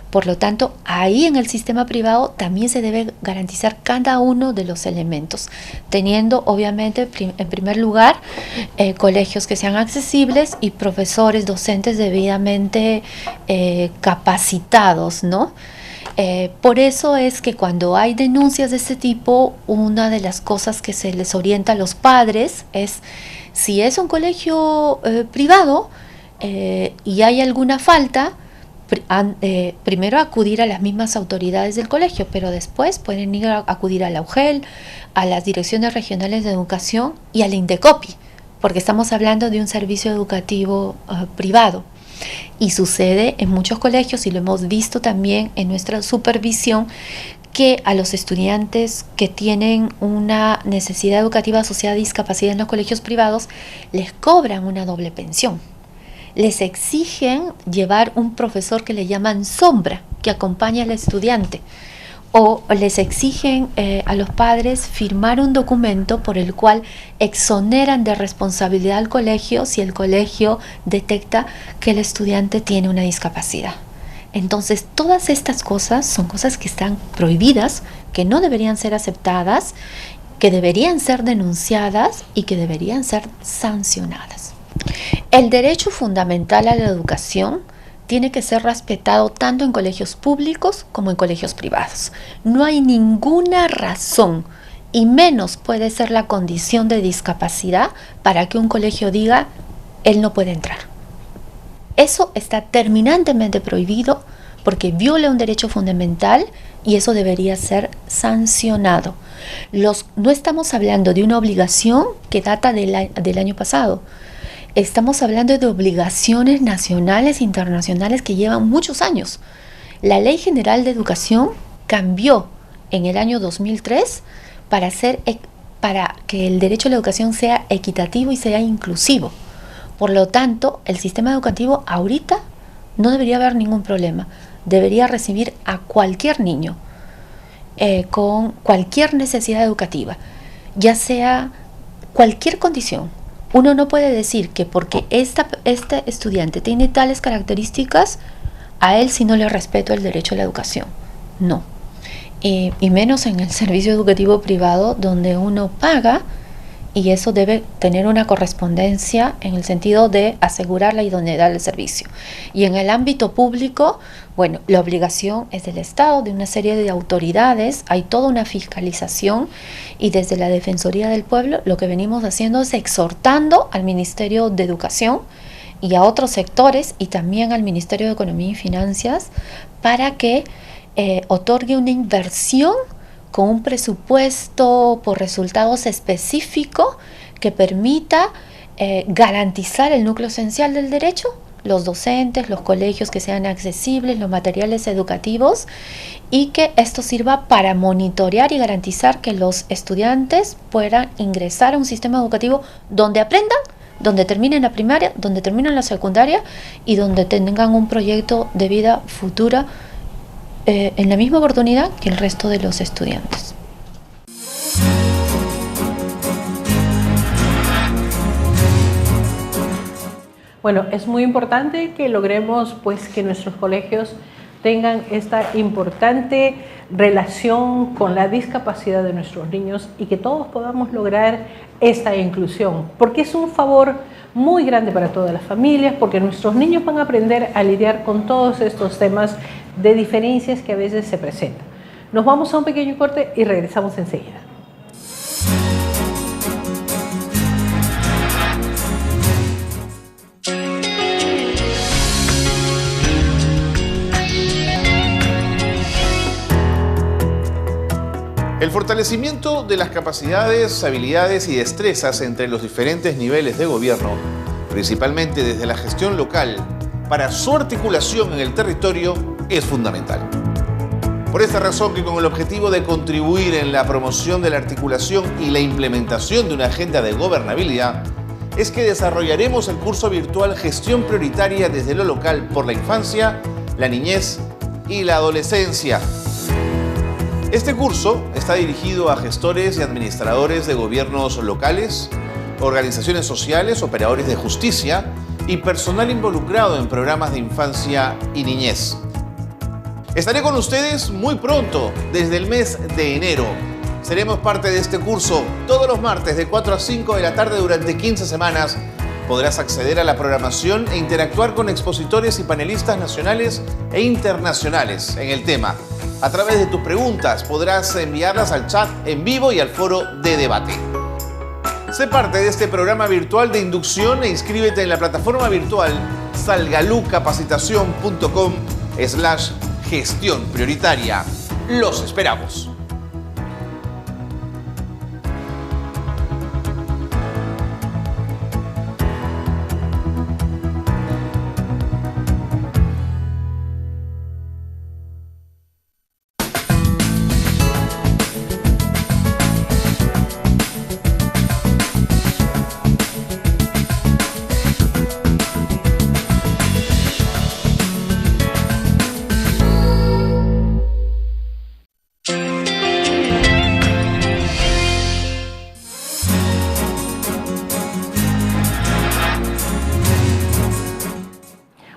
S7: Por lo tanto, ahí en el sistema privado también se debe garantizar cada uno de los elementos, teniendo obviamente en primer lugar colegios que sean accesibles y profesores, docentes debidamente capacitados, ¿no? Por eso es que cuando hay denuncias de este tipo, una de las cosas que se les orienta a los padres es, si es un colegio privado y hay alguna falta, primero acudir a las mismas autoridades del colegio, pero después pueden ir a acudir a la UGEL, a las direcciones regionales de educación y al INDECOPI, porque estamos hablando de un servicio educativo privado. Y sucede en muchos colegios, y lo hemos visto también en nuestra supervisión, que a los estudiantes que tienen una necesidad educativa asociada a discapacidad en los colegios privados les cobran una doble pensión. Les exigen llevar un profesor que le llaman sombra, que acompaña al estudiante, o les exigen a los padres firmar un documento por el cual exoneran de responsabilidad al colegio si el colegio detecta que el estudiante tiene una discapacidad. Entonces, todas estas cosas son cosas que están prohibidas, que no deberían ser aceptadas, que deberían ser denunciadas y que deberían ser sancionadas. El derecho fundamental a la educación tiene que ser respetado tanto en colegios públicos como en colegios privados. No hay ninguna razón, y menos puede ser la condición de discapacidad, para que un colegio diga, él no puede entrar. Eso está terminantemente prohibido porque viola un derecho fundamental y eso debería ser sancionado. No estamos hablando de una obligación que data del año pasado. Estamos hablando de obligaciones nacionales e internacionales que llevan muchos años. La Ley General de Educación cambió en el año 2003 para que el derecho a la educación sea equitativo y sea inclusivo. Por lo tanto, el sistema educativo ahorita no debería haber ningún problema. Debería recibir a cualquier niño con cualquier necesidad educativa, ya sea cualquier condición. Uno no puede decir que porque este estudiante tiene tales características, a él sí no le respeto el derecho a la educación. No. Y menos en el servicio educativo privado, donde uno paga, y eso debe tener una correspondencia en el sentido de asegurar la idoneidad del servicio. Y en el ámbito público, bueno, la obligación es del Estado, de una serie de autoridades, hay toda una fiscalización, y desde la Defensoría del Pueblo lo que venimos haciendo es exhortando al Ministerio de Educación y a otros sectores, y también al Ministerio de Economía y Finanzas, para que otorgue una inversión con un presupuesto por resultados específico que permita garantizar el núcleo esencial del derecho, los docentes, los colegios que sean accesibles, los materiales educativos, y que esto sirva para monitorear y garantizar que los estudiantes puedan ingresar a un sistema educativo donde aprendan, donde terminen la primaria, donde terminen la secundaria y donde tengan un proyecto de vida futura en la misma oportunidad que el resto de los estudiantes.
S1: Bueno, es muy importante que logremos pues que nuestros colegios tengan esta importante relación con la discapacidad de nuestros niños y que todos podamos lograr esta inclusión, porque es un favor muy grande para todas las familias, porque nuestros niños van a aprender a lidiar con todos estos temas de diferencias que a veces se presentan. Nos vamos a un pequeño corte y regresamos enseguida.
S3: El fortalecimiento de las capacidades, habilidades y destrezas entre los diferentes niveles de gobierno, principalmente desde la gestión local, para su articulación en el territorio, es fundamental. Por esta razón, que con el objetivo de contribuir en la promoción de la articulación y la implementación de una agenda de gobernabilidad, es que desarrollaremos el curso virtual Gestión Prioritaria desde lo local por la infancia, la niñez y la adolescencia. Este curso está dirigido a gestores y administradores de gobiernos locales, organizaciones sociales, operadores de justicia y personal involucrado en programas de infancia y niñez. Estaré con ustedes muy pronto, desde el mes de enero. Seremos parte de este curso todos los martes de 4 a 5 de la tarde durante 15 semanas. Podrás acceder a la programación e interactuar con expositores y panelistas nacionales e internacionales en el tema. A través de tus preguntas podrás enviarlas al chat en vivo y al foro de debate. Sé parte de este programa virtual de inducción e inscríbete en la plataforma virtual salgalucapacitación.com gestión prioritaria. Los esperamos.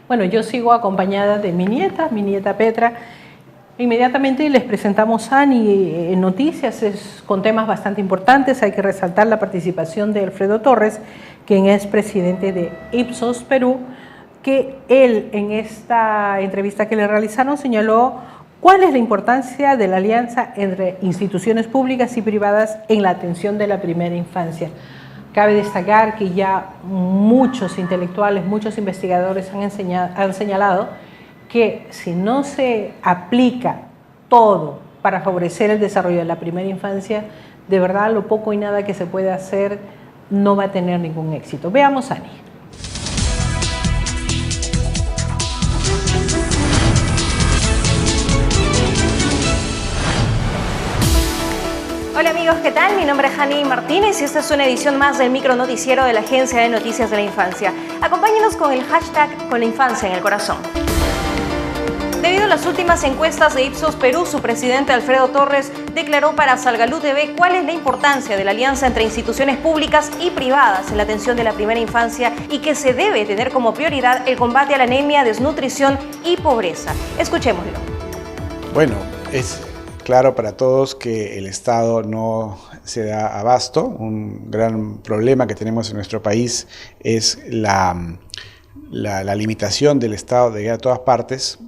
S1: Bueno, yo sigo acompañada de mi nieta Petra. Inmediatamente les presentamos a Ani en noticias con temas bastante importantes. Hay que resaltar la participación de Alfredo Torres, quien es presidente de Ipsos Perú, que él en esta entrevista que le realizaron señaló cuál es la importancia de la alianza entre instituciones públicas y privadas en la atención de la primera infancia. Cabe destacar que ya muchos intelectuales, muchos investigadores han señalado que si no se aplica todo para favorecer el desarrollo de la primera infancia, de verdad lo poco y nada que se puede hacer no va a tener ningún éxito. Veamos, Ani.
S8: Hola amigos, ¿qué tal? Mi nombre es Jani Martínez y esta es una edición más del micronoticiero de la Agencia de Noticias de la Infancia. Acompáñenos con el hashtag Con la Infancia en el Corazón. Debido a las últimas encuestas de Ipsos Perú, su presidente Alfredo Torres declaró para Salgalú TV cuál es la importancia de la alianza entre instituciones públicas y privadas en la atención de la primera infancia y que se debe tener como prioridad el combate a la anemia, desnutrición y pobreza. Escuchémoslo.
S9: Bueno, es claro para todos que el Estado no se da abasto. Un gran problema que tenemos en nuestro país es la limitación del Estado de ir a todas partes.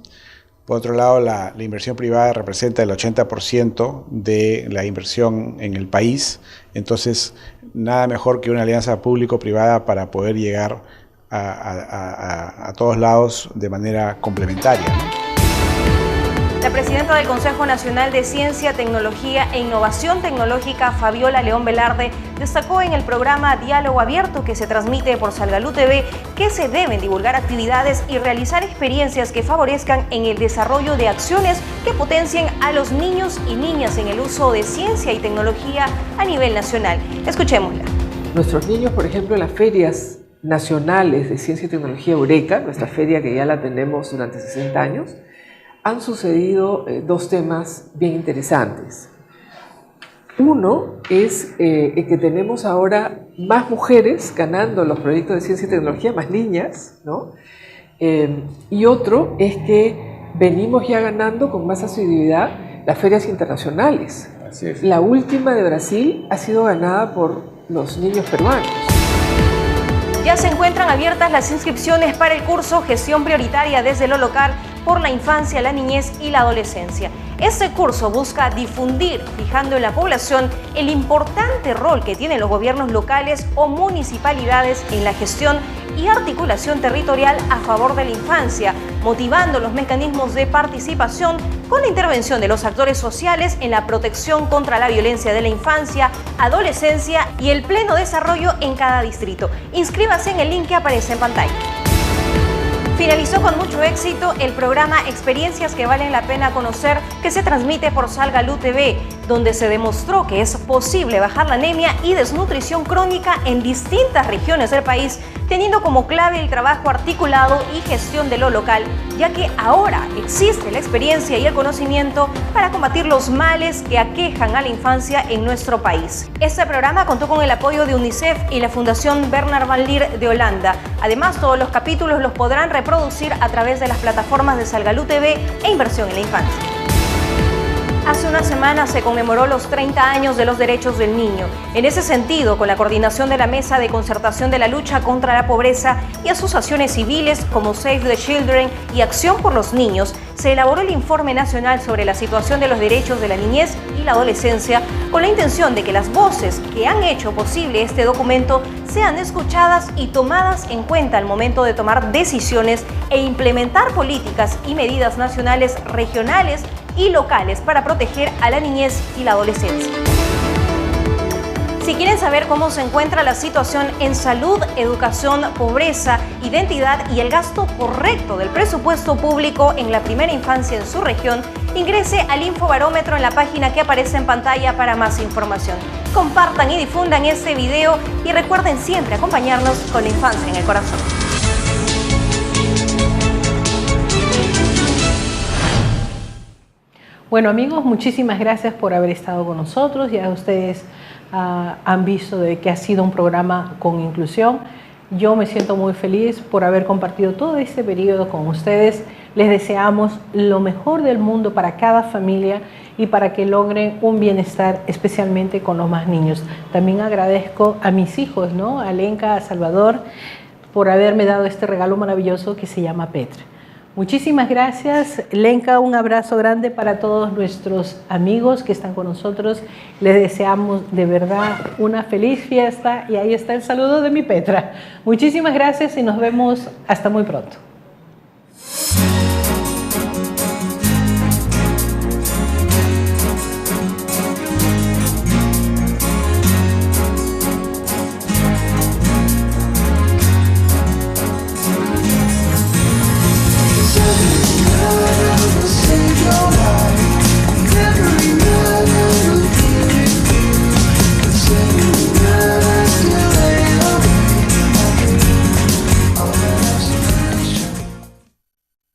S9: Por otro lado, la inversión privada representa el 80% de la inversión en el país. Entonces, nada mejor que una alianza público-privada para poder llegar a todos lados de manera complementaria, ¿no?
S8: La presidenta del Consejo Nacional de Ciencia, Tecnología e Innovación Tecnológica, Fabiola León Velarde, destacó en el programa Diálogo Abierto que se transmite por Salgalú TV que se deben divulgar actividades y realizar experiencias que favorezcan en el desarrollo de acciones que potencien a los niños y niñas en el uso de ciencia y tecnología a nivel nacional. Escuchémosla.
S10: Nuestros niños, por ejemplo, en las ferias nacionales de ciencia y tecnología Eureka, nuestra feria que ya la tenemos durante 60 años, han sucedido dos temas bien interesantes. Uno es que tenemos ahora más mujeres ganando los proyectos de ciencia y tecnología, más niñas, ¿no? Y otro es que venimos ya ganando con más asiduidad las ferias internacionales.
S9: Así es.
S10: La última de Brasil ha sido ganada por los niños peruanos.
S8: Ya se encuentran abiertas las inscripciones para el curso Gestión Prioritaria desde lo local por la infancia, la niñez y la adolescencia. Este curso busca difundir, fijando en la población, el importante rol que tienen los gobiernos locales o municipalidades en la gestión y articulación territorial a favor de la infancia, motivando los mecanismos de participación con la intervención de los actores sociales en la protección contra la violencia de la infancia, adolescencia y el pleno desarrollo en cada distrito. Inscríbase en el link que aparece en pantalla. Finalizó con mucho éxito el programa Experiencias que valen la pena conocer, que se transmite por Salgalú TV, donde se demostró que es posible bajar la anemia y desnutrición crónica en distintas regiones del país, teniendo como clave el trabajo articulado y gestión de lo local, ya que ahora existe la experiencia y el conocimiento para combatir los males que aquejan a la infancia en nuestro país. Este programa contó con el apoyo de UNICEF y la Fundación Bernard Van Leer de Holanda. Además, todos los capítulos los podrán reproducir a través de las plataformas de Salgalú TV e Inversión en la Infancia. Hace una semana se conmemoró los 30 años de los derechos del niño. En ese sentido, con la coordinación de la Mesa de Concertación de la Lucha contra la Pobreza y asociaciones civiles como Save the Children y Acción por los Niños, se elaboró el Informe Nacional sobre la situación de los derechos de la niñez y la adolescencia, con la intención de que las voces que han hecho posible este documento sean escuchadas y tomadas en cuenta al momento de tomar decisiones e implementar políticas y medidas nacionales, regionales y locales para proteger a la niñez y la adolescencia. Si quieren saber cómo se encuentra la situación en salud, educación, pobreza, identidad y el gasto correcto del presupuesto público en la primera infancia en su región, ingrese al Infobarómetro en la página que aparece en pantalla para más información. Compartan y difundan este video y recuerden siempre acompañarnos con la infancia en el corazón.
S1: Bueno amigos, muchísimas gracias por haber estado con nosotros. Ya ustedes han visto de que ha sido un programa con inclusión. Yo me siento muy feliz por haber compartido todo este periodo con ustedes. Les deseamos lo mejor del mundo para cada familia y para que logren un bienestar, especialmente con los más niños. También agradezco a mis hijos, ¿no? A Lenka, a Salvador, por haberme dado este regalo maravilloso que se llama Petra. Muchísimas gracias, Lenka, un abrazo grande para todos nuestros amigos que están con nosotros. Les deseamos de verdad una feliz fiesta y ahí está el saludo de mi Petra. Muchísimas gracias y nos vemos hasta muy pronto.